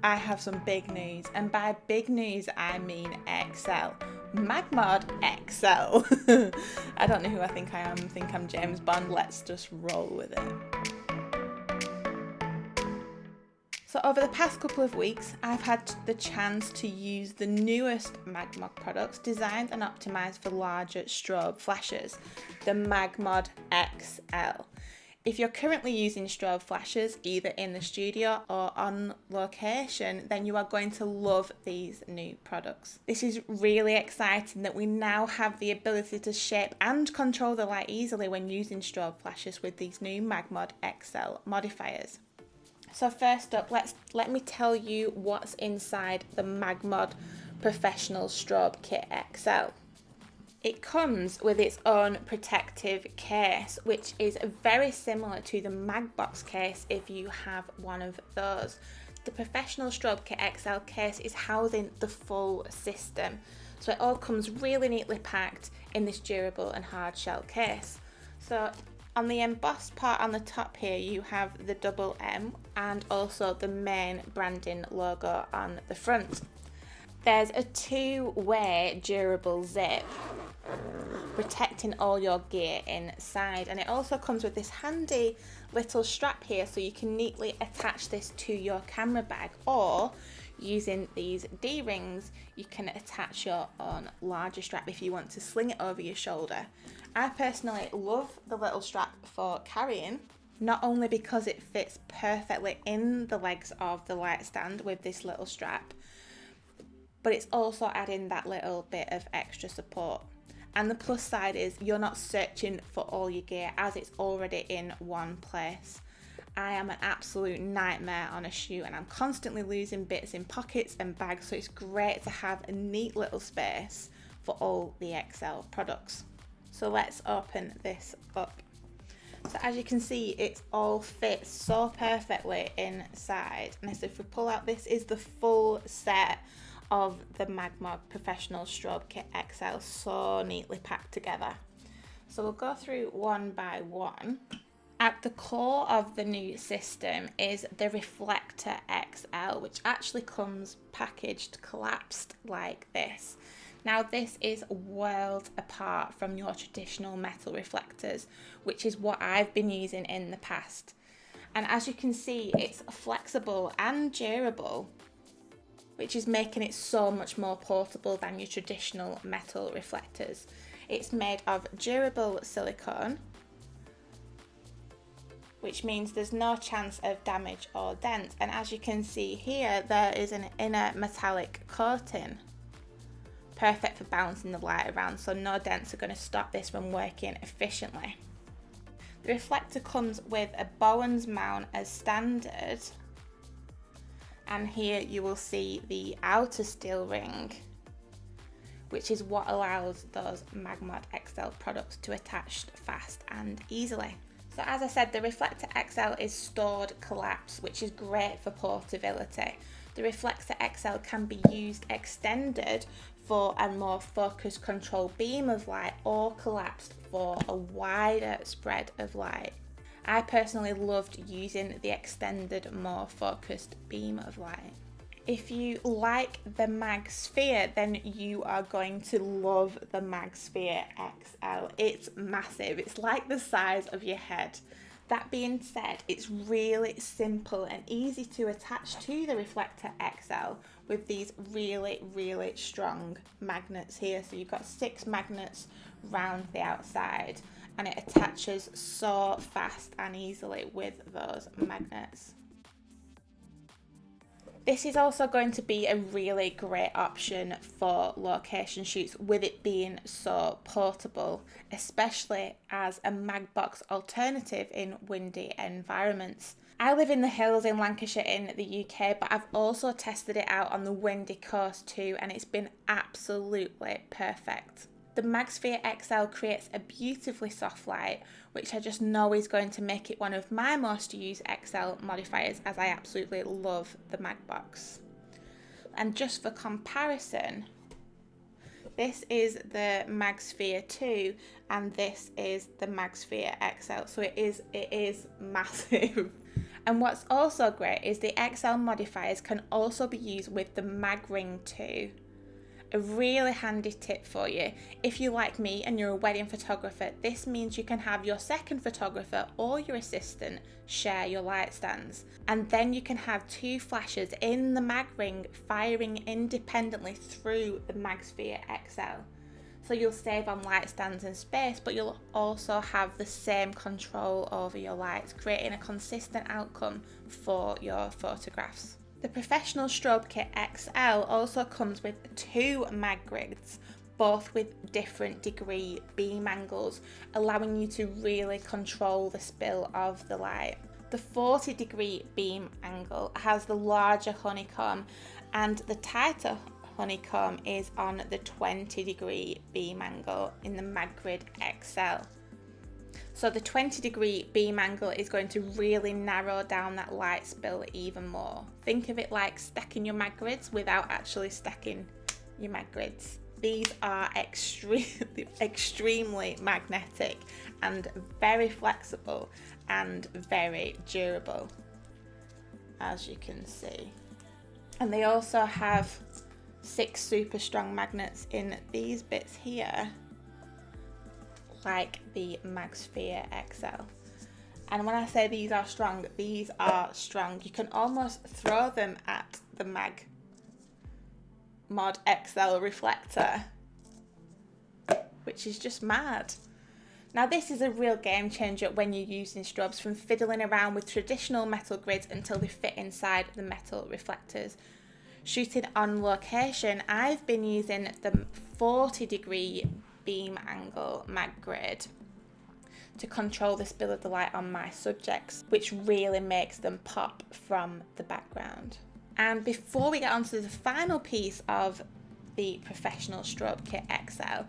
I have some big news, and by big news I mean XL. MagMod XL. I don't know who I think I am. I think I'm James Bond. Let's just roll with it. So over the past couple of weeks, I've had the chance to use the newest MagMod products designed and optimised for larger strobe flashes, the MagMod XL. If you're currently using strobe flashes either in the studio or on location, then you are going to love these new products. This is really exciting that we now have the ability to shape and control the light easily when using strobe flashes with these new MagMod XL modifiers. So first up, let me tell you what's inside the MagMod Professional Strobe Kit XL. It comes with its own protective case, which is very similar to the MagBox case if you have one of those. The Professional Strobe Kit XL case is housing the full system, so it all comes really neatly packed in this durable and hard shell case. So on the embossed part on the top here, you have the double M and also the main branding logo on the front. There's a two-way durable zip protecting all your gear inside, and it also comes with this handy little strap here so you can neatly attach this to your camera bag, or using these D-rings you can attach your own larger strap if you want to sling it over your shoulder. I personally love the little strap for carrying, not only because it fits perfectly in the legs of the light stand with this little strap, but it's also adding that little bit of extra support. And the plus side is you're not searching for all your gear as it's already in one place. I am an absolute nightmare on a shoot and I'm constantly losing bits in pockets and bags, so it's great to have a neat little space for all the XL products. So let's open this up. So as you can see, it all fits so perfectly inside. And so if we pull out, this is the full set of the MagMod Professional Strobe Kit XL, so neatly packed together. So we'll go through one by one. At the core of the new system is the Reflector XL, which actually comes packaged collapsed like this. Now this is worlds apart from your traditional metal reflectors, which is what I've been using in the past. And as you can see, it's flexible and durable, which is making it so much more portable than your traditional metal reflectors. It's made of durable silicone, which means there's no chance of damage or dent. And as you can see here, there is an inner metallic coating, perfect for bouncing the light around, so no dents are going to stop this from working efficiently. The reflector comes with a Bowen's mount as standard, and here you will see the outer steel ring, which is what allows those MagMod XL products to attach fast and easily. So as I said, the Reflector XL is stored collapsed, which is great for portability. The Reflector XL can be used extended for a more focused control beam of light, or collapsed for a wider spread of light. I personally loved using the extended, more focused beam of light. If you like the MagSphere, then you are going to love the MagSphere XL. It's massive, it's like the size of your head. That being said, it's really simple and easy to attach to the Reflector XL with these really, really strong magnets here. So you've got 6 magnets round the outside, and it attaches so fast and easily with those magnets. This is also going to be a really great option for location shoots, with it being so portable, especially as a MagBox alternative in windy environments. I live in the hills in Lancashire in the UK, but I've also tested it out on the windy coast too, and it's been absolutely perfect. The MagSphere XL creates a beautifully soft light, which I just know is going to make it one of my most used XL modifiers, as I absolutely love the MagBox. And just for comparison, this is the MagSphere 2 and this is the MagSphere XL, so it is massive. And what's also great is the XL modifiers can also be used with the mag ring too. A really handy tip for you. If you're like me and you're a wedding photographer, this means you can have your second photographer or your assistant share your light stands. And then you can have two flashes in the mag ring firing independently through the MagSphere XL. So you'll save on light stands and space, but you'll also have the same control over your lights, creating a consistent outcome for your photographs. The Professional Strobe Kit XL also comes with two Maggrids, both with different degree beam angles, allowing you to really control the spill of the light. The 40-degree beam angle has the larger honeycomb, and the tighter honeycomb is on the 20-degree beam angle in the Maggrid XL. So the 20-degree beam angle is going to really narrow down that light spill even more. Think of it like stacking your Maggrids without actually stacking your Maggrids. These are extremely magnetic and very flexible and very durable, as you can see. And they also have 6 super strong magnets in these bits here, like the MagSphere XL. And when I say these are strong, these are strong. You can almost throw them at the MagMod XL reflector, which is just mad. Now this is a real game changer when you're using strobes, from fiddling around with traditional metal grids until they fit inside the metal reflectors. Shooting on location, I've been using the 40-degree beam angle Maggrid to control the spill of the light on my subjects, which really makes them pop from the background. And before we get on to the final piece of the Professional Strobe Kit XL,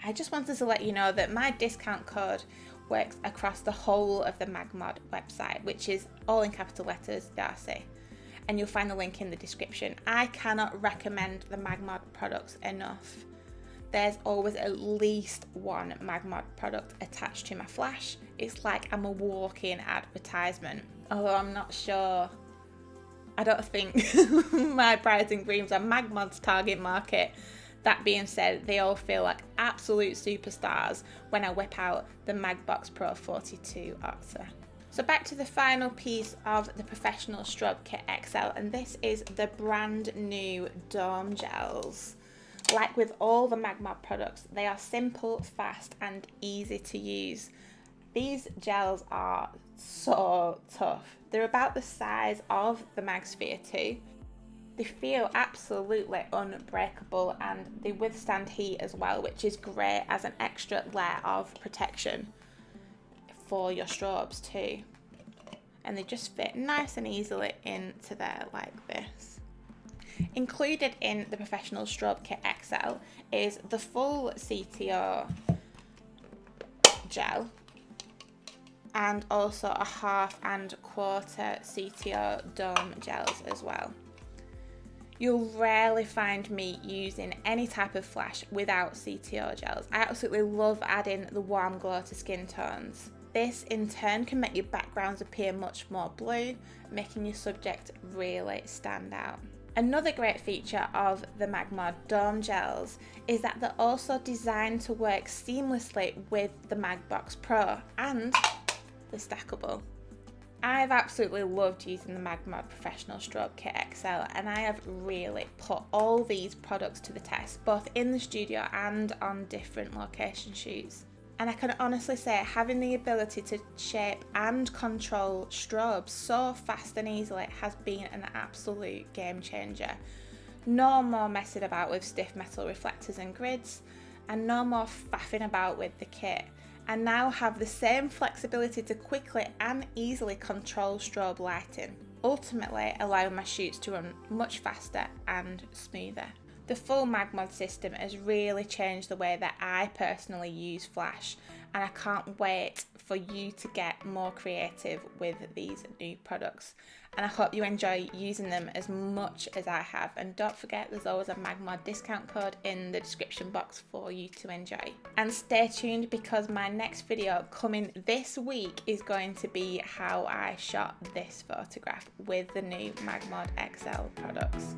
I just wanted to let you know that my discount code works across the whole of the MagMod website, which is all in capital letters, Darcy. And you'll find the link in the description. I cannot recommend the MagMod products enough. There's always at least one MagMod product attached to my flash. It's like I'm a walking advertisement. Although I'm not sure. I don't think my brides and grooms are MagMod's target market. That being said, they all feel like absolute superstars when I whip out the MagMod Pro 42 Octa. So back to the final piece of the Professional Strobe Kit XL, and this is the brand new dome gels. Like with all the MagMod products, they are simple, fast and easy to use. These gels are so tough. They're about the size of the MagSphere 2. They feel absolutely unbreakable and they withstand heat as well, which is great as an extra layer of protection for your strobes too. And they just fit nice and easily into there like this. Included in the Professional Strobe Kit XL is the full CTO gel and also a half and quarter CTO dome gels as well. You'll rarely find me using any type of flash without CTO gels. I absolutely love adding the warm glow to skin tones. This in turn can make your backgrounds appear much more blue, making your subject really stand out. Another great feature of the MagMod Dome Gels is that they're also designed to work seamlessly with the MagMod Pro and the stackable. I've absolutely loved using the MagMod Professional Strobe Kit XL, and I have really put all these products to the test, both in the studio and on different location shoots. And I can honestly say having the ability to shape and control strobes so fast and easily has been an absolute game changer. No more messing about with stiff metal reflectors and grids, and no more faffing about with the kit. I now have the same flexibility to quickly and easily control strobe lighting, ultimately allowing my shoots to run much faster and smoother. The full MagMod system has really changed the way that I personally use flash, and I can't wait for you to get more creative with these new products. And I hope you enjoy using them as much as I have. And don't forget, there's always a MagMod discount code in the description box for you to enjoy. And stay tuned, because my next video coming this week is going to be how I shot this photograph with the new MagMod XL products.